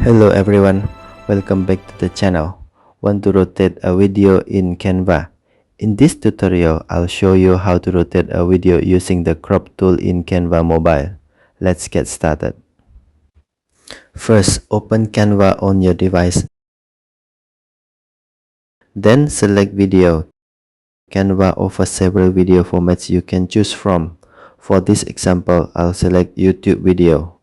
Hello everyone, welcome back to the channel. Want to rotate a video in Canva? In this tutorial, I'll show you how to rotate a video using the crop tool in Canva Mobile. Let's get started. First, open Canva on your device. Then select video. Canva offers several video formats you can choose from. For this example, I'll select YouTube video.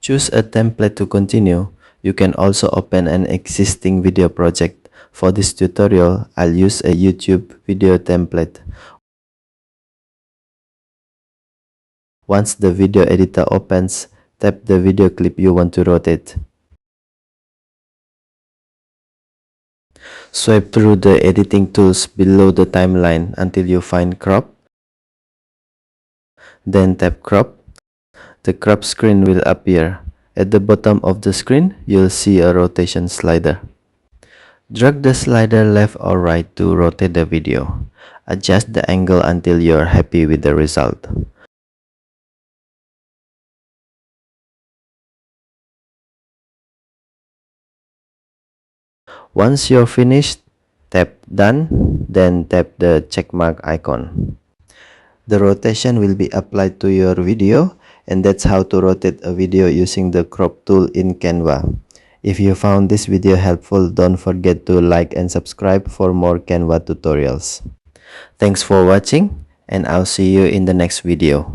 Choose a template to continue. You can also open an existing video project. For this tutorial, I'll use a YouTube video template. Once the video editor opens, tap the video clip you want to rotate. Swipe through the editing tools below the timeline until you find crop. Then tap crop. The crop screen will appear. At the bottom of the screen, you'll see a rotation slider. Drag the slider left or right to rotate the video. Adjust the angle until you're happy with the result. Once you're finished, tap Done, then tap the checkmark icon. The rotation will be applied to your video, and that's how to rotate a video using the crop tool in Canva. If you found this video helpful, don't forget to like and subscribe for more Canva tutorials. Thanks for watching, and I'll see you in the next video.